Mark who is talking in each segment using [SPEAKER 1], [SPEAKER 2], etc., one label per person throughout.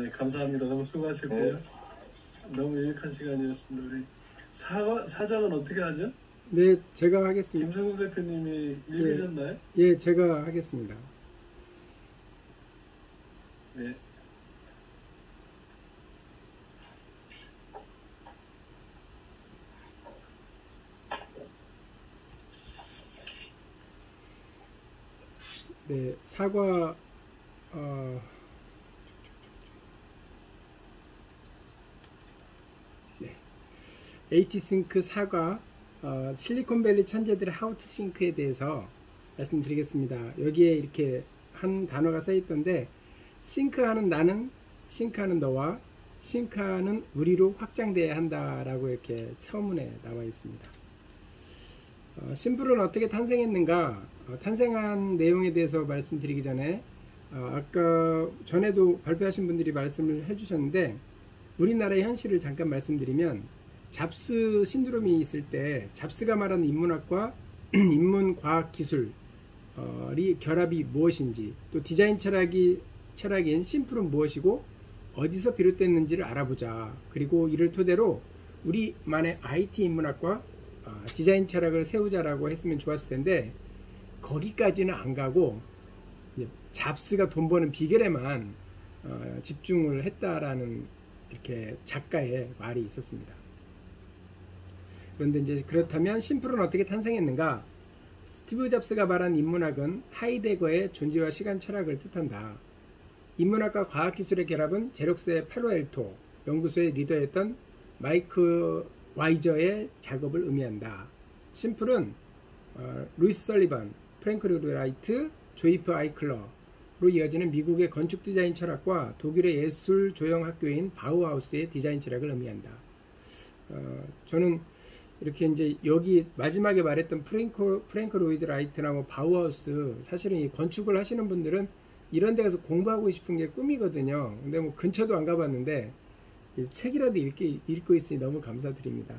[SPEAKER 1] 네, 감사합니다. 너무 수고하셨고요.
[SPEAKER 2] 네.
[SPEAKER 1] 너무 유익한 시간이었습니다. 우리 사장은 어떻게 하죠?
[SPEAKER 3] 네, 제가 하겠습니다.
[SPEAKER 1] 김승우 대표님이 읽으셨나요?
[SPEAKER 3] 예, 제가 하겠습니다.
[SPEAKER 1] 네.
[SPEAKER 3] 네, 사과 네, 에이티싱크 사과 실리콘밸리 천재들의 하우투싱크에 대해서 말씀드리겠습니다. 여기에 이렇게 한 단어가 써 있던데, 싱크하는 나는, 싱크하는 너와 싱크하는 우리로 확장돼야 한다라고 이렇게 서문에 나와 있습니다. 심플은 어떻게 탄생했는가? 탄생한 내용에 대해서 말씀드리기 전에 아까 전에도 발표하신 분들이 말씀을 해주셨는데, 우리나라의 현실을 잠깐 말씀드리면, 잡스 신드롬이 있을 때 잡스가 말하는 인문학과 인문과학기술이 결합이 무엇인지, 또 디자인 철학인 심플은 무엇이고 어디서 비롯됐는지를 알아보자. 그리고 이를 토대로 우리만의 IT 인문학과 디자인 철학을 세우자라고 했으면 좋았을 텐데, 거기까지는 안 가고 잡스가 돈 버는 비결에만 집중을 했다라는 이렇게 작가의 말이 있었습니다. 그런데 이제 그렇다면 심플은 어떻게 탄생했는가? 스티브 잡스가 말한 인문학은 하이데거의 존재와 시간 철학을 뜻한다. 인문학과 과학기술의 결합은 제록스의 팔로알토 연구소의 리더였던 마이크 와이저의 작업을 의미한다. 심플은 루이스 설리번, 프랭크 로이드 라이트, 조이프 아이클러로 이어지는 미국의 건축 디자인 철학과 독일의 예술 조형 학교인 바우하우스의 디자인 철학을 의미한다. 저는 이렇게 이제 여기 마지막에 말했던 프랭크 로이드 라이트나 뭐 바우하우스, 사실은 이 건축을 하시는 분들은 이런 데 가서 공부하고 싶은 게 꿈이거든요. 근데 뭐 근처도 안 가봤는데 책이라도 읽고 있으니 너무 감사드립니다.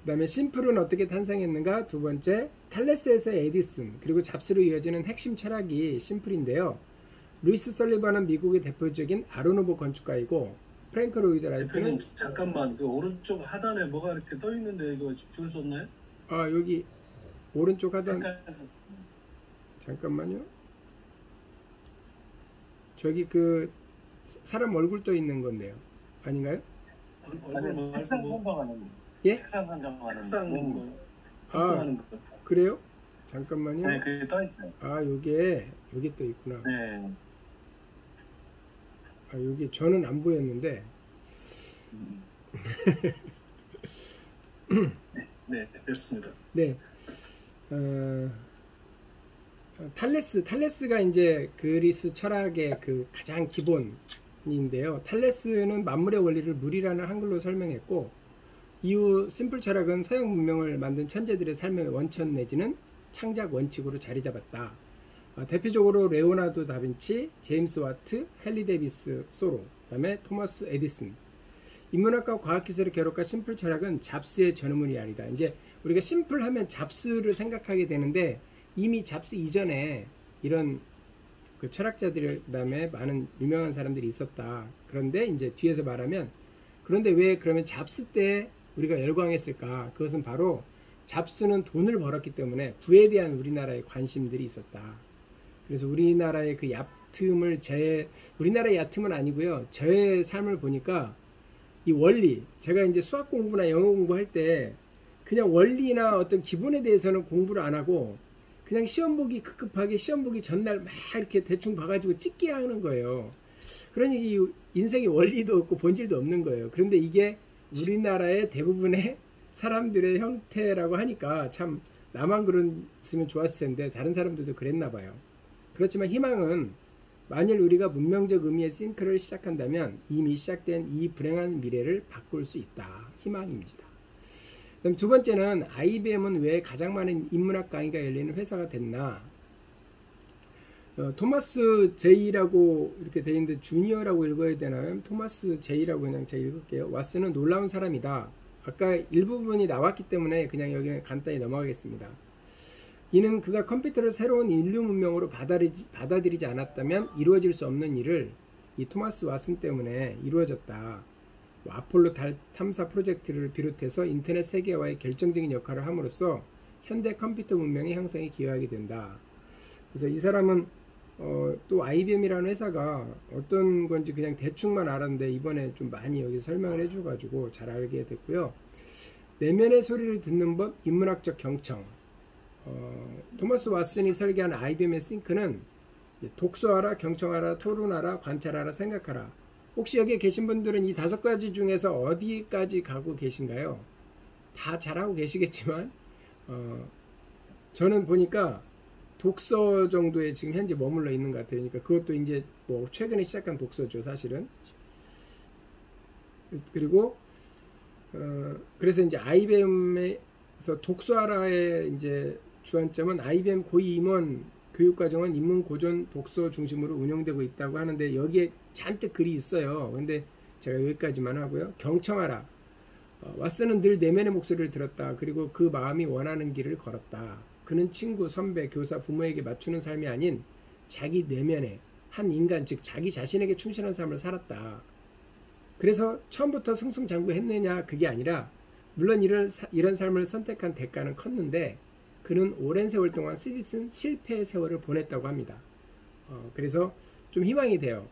[SPEAKER 3] 그 다음에 심플은 어떻게 탄생했는가? 두 번째, 탈레스에서의 에디슨, 그리고 잡스로 이어지는 핵심 철학이 심플인데요. 루이스 설리번은 미국의 대표적인 아르누보 건축가이고, 프랭크 로이드 라이트는
[SPEAKER 1] 잠깐만, 그 오른쪽 하단에 뭐가 이렇게 떠 있는데 이거 줄 수 없나요?
[SPEAKER 3] 여기 오른쪽 하단, 잠깐만요. 저기 그 사람 얼굴 떠 있는 건데요, 아닌가요?
[SPEAKER 1] 얼굴
[SPEAKER 2] 색상 선정하는.
[SPEAKER 3] 예?
[SPEAKER 2] 색상 선정하는.
[SPEAKER 1] 색상
[SPEAKER 3] 아, 그래요? 잠깐만요.
[SPEAKER 2] 네, 그게 떠 있어요.
[SPEAKER 3] 요게 떠 있구나.
[SPEAKER 2] 네.
[SPEAKER 3] 요게 저는 안 보였는데.
[SPEAKER 1] 네, 됐습니다.
[SPEAKER 3] 네. 탈레스가 이제 그리스 철학의 그 가장 기본인데요. 탈레스는 만물의 원리를 물이라는 한글로 설명했고, 이후 심플 철학은 서양 문명을 만든 천재들의 삶의 원천 내지는 창작 원칙으로 자리 잡았다. 대표적으로 레오나르도 다빈치, 제임스 와트, 헨리 데이비스 소로, 그 다음에 토마스 에디슨. 인문학과 과학기술의 결합과 심플 철학은 잡스의 전유물이 아니다. 이제 우리가 심플 하면 잡스를 생각하게 되는데, 이미 잡스 이전에 이런 그 철학자들, 그 다음에 많은 유명한 사람들이 있었다. 그런데 이제 뒤에서 말하면, 그런데 왜 그러면 잡스 때 우리가 열광했을까? 그것은 바로 잡스는 돈을 벌었기 때문에 부에 대한 우리나라의 관심들이 있었다. 그래서 우리나라의 그 얕음을 우리나라의 얕음은 아니고요. 저의 삶을 보니까 이 원리, 제가 이제 수학 공부나 영어 공부할 때 그냥 원리나 어떤 기본에 대해서는 공부를 안 하고 그냥 시험 보기 급급하게 시험 보기 전날 막 이렇게 대충 봐가지고 찍게 하는 거예요. 그러니 이 인생의 원리도 없고 본질도 없는 거예요. 그런데 이게 우리나라의 대부분의 사람들의 형태라고 하니까 참 나만 그랬으면 좋았을 텐데 다른 사람들도 그랬나 봐요. 그렇지만 희망은, 만일 우리가 문명적 의미의 싱크를 시작한다면 이미 시작된 이 불행한 미래를 바꿀 수 있다. 희망입니다. 그럼 두 번째는, IBM은 왜 가장 많은 인문학 강의가 열리는 회사가 됐나? 토마스 제이라고 이렇게 되어 있는데 주니어라고 읽어야 되나요? 토마스 제이라고 그냥 제가 읽을게요. 왓슨은 놀라운 사람이다. 아까 일부분이 나왔기 때문에 그냥 여기는 간단히 넘어가겠습니다. 이는 그가 컴퓨터를 새로운 인류 문명으로 받아들이지 않았다면 이루어질 수 없는 일을 이 토마스 왓슨 때문에 이루어졌다. 뭐 아폴로 달 탐사 프로젝트를 비롯해서 인터넷 세계화에 결정적인 역할을 함으로써 현대 컴퓨터 문명의 형성에 기여하게 된다. 그래서 이 사람은 또 IBM이라는 회사가 어떤 건지 그냥 대충만 알았는데 이번에 좀 많이 여기 설명을 해줘가지고 잘 알게 됐고요. 내면의 소리를 듣는 법, 인문학적 경청. 토마스 왓슨이 설계한 IBM의 싱크는 독서하라, 경청하라, 토론하라, 관찰하라, 생각하라. 혹시 여기 계신 분들은 이 5가지 중에서 어디까지 가고 계신가요? 다 잘하고 계시겠지만 저는 보니까 독서 정도에 지금 현재 머물러 있는 것 같아요. 그러니까 그것도 이제 뭐 최근에 시작한 독서죠, 사실은. 그리고 그래서 이제 IBM에서 독서하라의 이제 주안점은 IBM 고위 임원 교육과정은 인문고전 독서 중심으로 운영되고 있다고 하는데 여기에 잔뜩 글이 있어요. 근데 제가 여기까지만 하고요. 경청하라. 왓슨은 늘 내면의 목소리를 들었다. 그리고 그 마음이 원하는 길을 걸었다. 그는 친구, 선배, 교사, 부모에게 맞추는 삶이 아닌 자기 내면의 한 인간, 즉 자기 자신에게 충실한 삶을 살았다. 그래서 처음부터 승승장구했느냐 그게 아니라 물론 이런 삶을 선택한 대가는 컸는데 그는 오랜 세월 동안 쓰디쓴 실패의 세월을 보냈다고 합니다. 그래서 좀 희망이 돼요.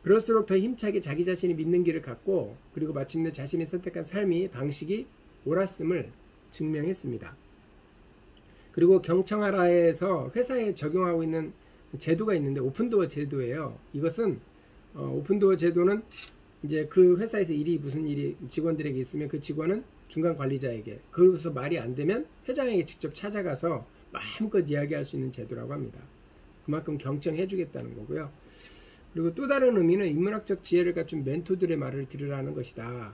[SPEAKER 3] 그럴수록 더 힘차게 자기 자신이 믿는 길을 갖고 그리고 마침내 자신이 선택한 삶이 방식이 옳았음을 증명했습니다. 그리고 경청하라에서 회사에 적용하고 있는 제도가 있는데 오픈도어 제도예요. 이것은 오픈도어 제도는 이제 그 회사에서 무슨 일이 직원들에게 있으면 그 직원은 중간 관리자에게, 그래서 말이 안 되면 회장에게 직접 찾아가서 마음껏 이야기할 수 있는 제도라고 합니다. 그만큼 경청해 주겠다는 거고요. 그리고 또 다른 의미는 인문학적 지혜를 갖춘 멘토들의 말을 들으라는 것이다.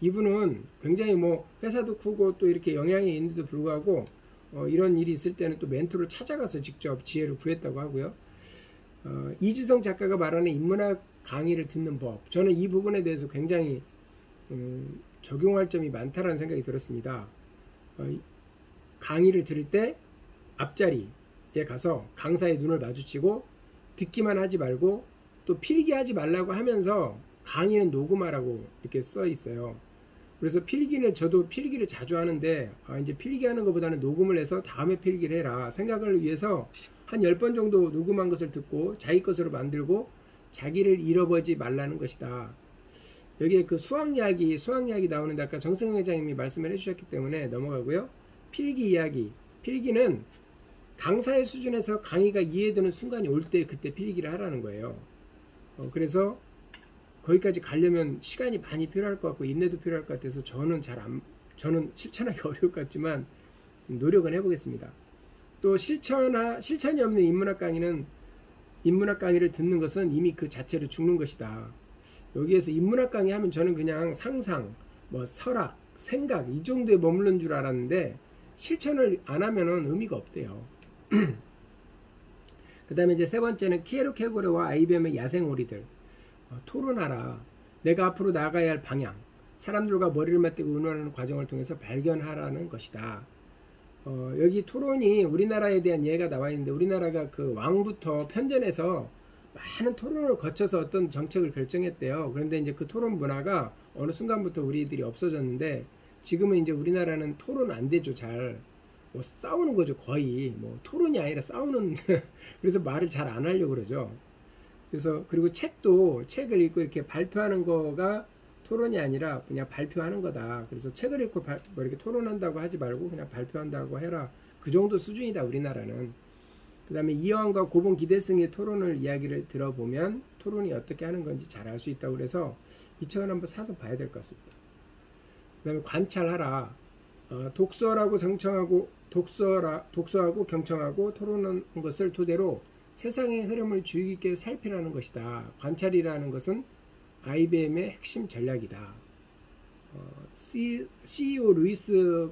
[SPEAKER 3] 이분은 굉장히 뭐 회사도 크고 또 이렇게 영향이 있는데도 불구하고 이런 일이 있을 때는 또 멘토를 찾아가서 직접 지혜를 구했다고 하고요. 이지성 작가가 말하는 인문학 강의를 듣는 법, 저는 이 부분에 대해서 굉장히 적용할 점이 많다라는 생각이 들었습니다. 강의를 들을 때 앞자리에 가서 강사의 눈을 마주치고 듣기만 하지 말고 또 필기하지 말라고 하면서 강의는 녹음하라고 이렇게 써 있어요. 그래서 저도 필기를 자주 하는데 이제 필기하는 것보다는 녹음을 해서 다음에 필기를 해라 생각을 위해서 한 10번 정도 녹음한 것을 듣고 자기 것으로 만들고 자기를 잃어버리지 말라는 것이다. 여기에 그 수학 이야기 나오는데 아까 정승영 회장님이 말씀을 해주셨기 때문에 넘어가고요. 필기 이야기. 필기는 강사의 수준에서 강의가 이해되는 순간이 올 때 그때 필기를 하라는 거예요. 그래서 거기까지 가려면 시간이 많이 필요할 것 같고 인내도 필요할 것 같아서 저는 실천하기 어려울 것 같지만 노력은 해보겠습니다. 또 실천이 없는 인문학 강의를 듣는 것은 이미 그 자체로 죽는 것이다. 여기에서 인문학 강의 하면 저는 그냥 상상, 뭐 설학, 생각 이 정도에 머무른 줄 알았는데 실천을 안 하면은 의미가 없대요. 그 다음에 이제 세 번째는 키에르케고르와 IBM의 야생오리들. 토론하라. 내가 앞으로 나아가야 할 방향. 사람들과 머리를 맞대고 의논하는 과정을 통해서 발견하라는 것이다. 여기 토론이 우리나라에 대한 예가 나와 있는데 우리나라가 그 왕부터 편전해서 많은 토론을 거쳐서 어떤 정책을 결정했대요. 그런데 이제 그 토론 문화가 어느 순간부터 우리들이 없어졌는데 지금은 이제 우리나라는 토론 안 되죠. 잘 뭐 싸우는 거죠. 거의 뭐 토론이 아니라 싸우는 그래서 말을 잘 안 하려고 그러죠. 그래서 그리고 책을 읽고 이렇게 발표하는 거가 토론이 아니라 그냥 발표하는 거다. 그래서 책을 읽고 뭐 이렇게 토론한다고 하지 말고 그냥 발표한다고 해라. 그 정도 수준이다 우리나라는. 그 다음에 이여왕과 고봉 기대승의 토론을 이야기를 들어보면 토론이 어떻게 하는 건지 잘 알 수 있다고 그래서 이 책을 한번 사서 봐야 될 것 같습니다. 그 다음에 관찰하라. 독서하고 경청하고 토론하는 것을 토대로 세상의 흐름을 주의 깊게 살피라는 것이다. 관찰이라는 것은 IBM의 핵심 전략이다. CEO 루이스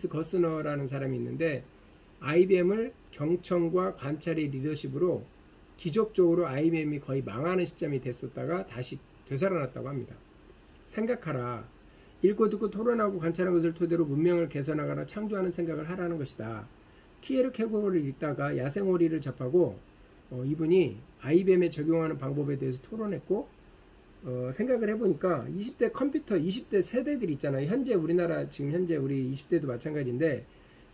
[SPEAKER 3] 거스너라는 사람이 있는데 IBM을 경청과 관찰의 리더십으로 기적적으로 IBM이 거의 망하는 시점이 됐었다가 다시 되살아났다고 합니다. 생각하라. 읽고 듣고 토론하고 관찰하는 것을 토대로 문명을 개선하거나 창조하는 생각을 하라는 것이다. 키에르케고르를 읽다가 야생오리를 접하고 이분이 IBM에 적용하는 방법에 대해서 토론했고, 생각을 해보니까 20대 컴퓨터 20대 세대들 있잖아요. 현재 우리나라 지금 현재 우리 20대도 마찬가지인데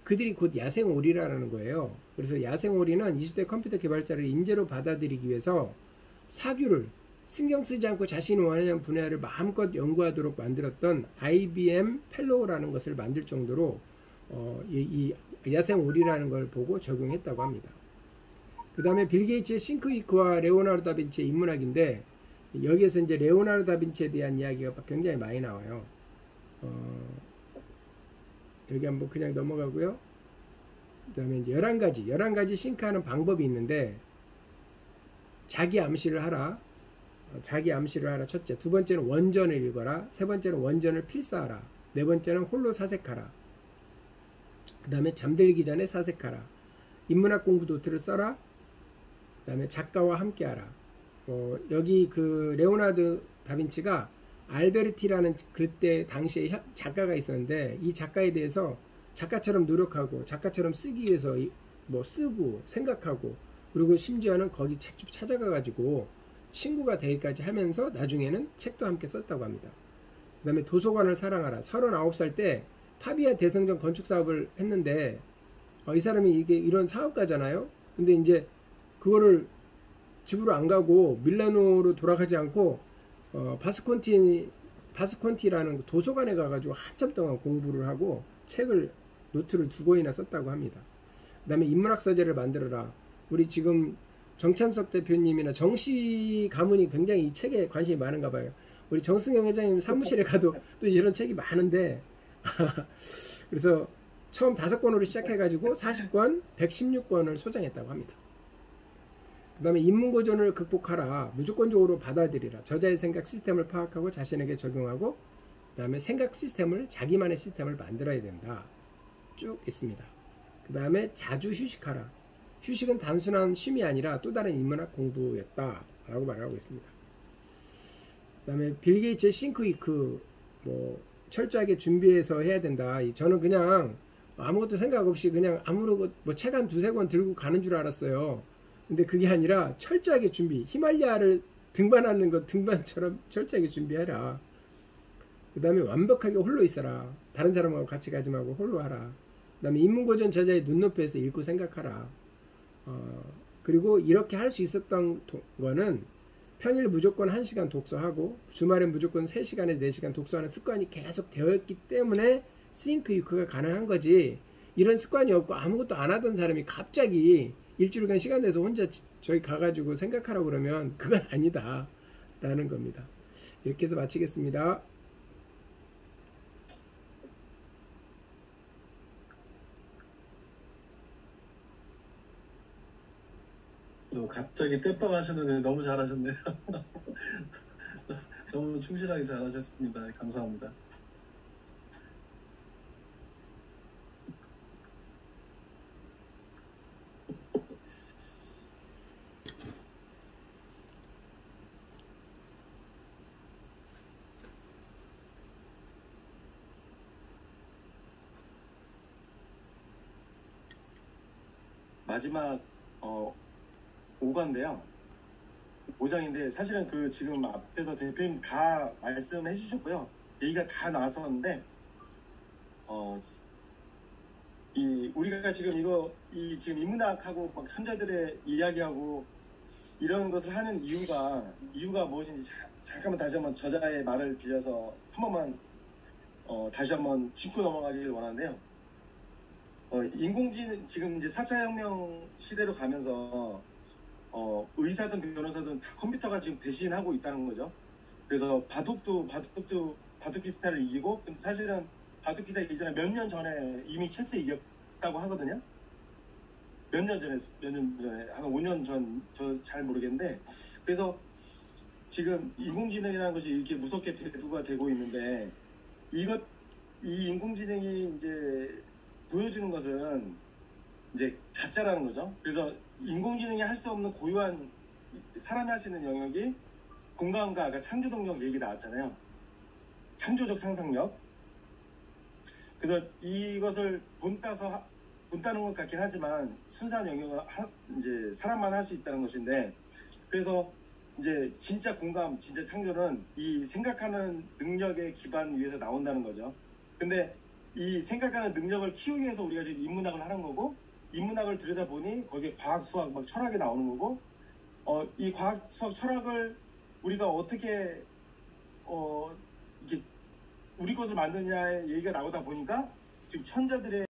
[SPEAKER 3] 그들이 곧 야생오리라는 거예요. 그래서 야생오리는 20대 컴퓨터 개발자를 인재로 받아들이기 위해서 사규를 신경 쓰지 않고 자신이 원하는 분야를 마음껏 연구하도록 만들었던 IBM 펠로우라는 것을 만들 정도로 이 야생오리라는 걸 보고 적용했다고 합니다. 그 다음에 빌 게이츠의 싱크위크와 레오나르도 다빈치의 인문학인데 여기에서 이제 레오나르도 다빈치에 대한 이야기가 굉장히 많이 나와요. 여기 한번 그냥 넘어가고요. 그 다음에 이제 11가지 싱크하는 방법이 있는데 자기 암시를 하라. 첫째. 두 번째는 원전을 읽어라. 세 번째는 원전을 필사하라. 네 번째는 홀로 사색하라. 그 다음에 잠들기 전에 사색하라. 인문학 공부 노트를 써라. 그 다음에 작가와 함께하라. 여기 그 레오나르도 다빈치가 알베르티라는 그때 당시에 작가가 있었는데 이 작가에 대해서 작가처럼 노력하고 작가처럼 쓰기 위해서 뭐 쓰고 생각하고 그리고 심지어는 거기 책집 찾아가 가지고 친구가 되기까지 하면서 나중에는 책도 함께 썼다고 합니다. 그 다음에 도서관을 사랑하라. 39살 때 파비아 대성전 건축 사업을 했는데 이 사람이 이런 사업가잖아요. 근데 이제 그거를 집으로 안 가고 밀라노로 돌아가지 않고 바스콘티라는 도서관에 가가지고 한참 동안 공부를 하고 책을 노트를 2권이나 썼다고 합니다. 그 다음에 인문학 서재를 만들어라. 우리 지금 정찬석 대표님이나 정씨 가문이 굉장히 이 책에 관심이 많은가 봐요. 우리 정승영 회장님 사무실에 가도 또 이런 책이 많은데 그래서 처음 5권으로 시작해가지고 40권, 116권을 소장했다고 합니다. 그 다음에 인문고전을 극복하라. 무조건적으로 받아들이라. 저자의 생각 시스템을 파악하고 자신에게 적용하고 그 다음에 생각 시스템을 자기만의 시스템을 만들어야 된다. 쭉 있습니다. 그 다음에 자주 휴식하라. 휴식은 단순한 쉼이 아니라 또 다른 인문학 공부였다 라고 말하고 있습니다. 그 다음에 빌 게이츠의 싱크위크 뭐 철저하게 준비해서 해야 된다. 저는 그냥 아무것도 생각 없이 그냥 아무런 뭐 책 한 2-3권 들고 가는 줄 알았어요. 근데 그게 아니라 철저하게 준비. 히말라야를 등반하는 것 등반처럼 철저하게 준비해라. 그 다음에 완벽하게 홀로 있어라. 다른 사람하고 같이 가지 말고 홀로 하라. 그 다음에 인문고전 저자의 눈높이에서 읽고 생각하라. 그리고 이렇게 할 수 있었던 거는 평일 무조건 1시간 독서하고 주말엔 무조건 3시간에서 4시간 독서하는 습관이 계속 되었기 때문에 싱크위크가 가능한 거지. 이런 습관이 없고 아무것도 안 하던 사람이 갑자기 일주일간 시간 내서 혼자 저기 가가지고 생각하라고 그러면 그건 아니다 라는 겁니다. 이렇게 해서 마치겠습니다.
[SPEAKER 1] 갑자기 땜빵 하셨는데 너무 잘하셨네요. 너무 충실하게 잘하셨습니다. 감사합니다.
[SPEAKER 2] 마지막 5관인데요. 5장인데 사실은 그 지금 앞에서 대표님 다 말씀해 주셨고요. 얘기가 다 나왔었는데 우리가 지금 지금 인문학하고 막 천재들의 이야기하고 이런 것을 하는 이유가 무엇인지 잠깐만 다시 한번 저자의 말을 빌려서 한 번만 다시 한번 짚고 넘어가기를 원하는데요. 인공지능 지금 이제 4차 혁명 시대로 가면서 의사든 변호사든 다 컴퓨터가 지금 대신하고 있다는 거죠. 그래서 바둑 기사를 이기고, 근데 사실은 바둑 기사 이전에 몇 년 전에 이미 체스 이겼다고 하거든요. 몇 년 전에 한 5년 전, 저 잘 모르겠는데, 그래서 지금 인공지능이라는 것이 이렇게 무섭게 대두가 되고 있는데, 이 인공지능이 이제 보여주는 것은 이제 가짜라는 거죠. 그래서 인공지능이 할 수 없는 고유한 사람이 할 수 있는 영역이 공감과 그러니까 창조동력 얘기 나왔잖아요. 창조적 상상력. 그래서 이것을 본따서 본다는 것 같긴 하지만 순수한 영역은 이제 사람만 할 수 있다는 것인데, 그래서 이제 진짜 공감, 진짜 창조는 이 생각하는 능력의 기반 위에서 나온다는 거죠. 근데 이 생각하는 능력을 키우기 위해서 우리가 지금 인문학을 하는 거고, 인문학을 들여다보니 거기에 과학, 수학, 막 철학이 나오는 거고, 이 과학, 수학, 철학을 우리가 어떻게 이게 우리 것을 만드냐의 얘기가 나오다 보니까 지금 천재들의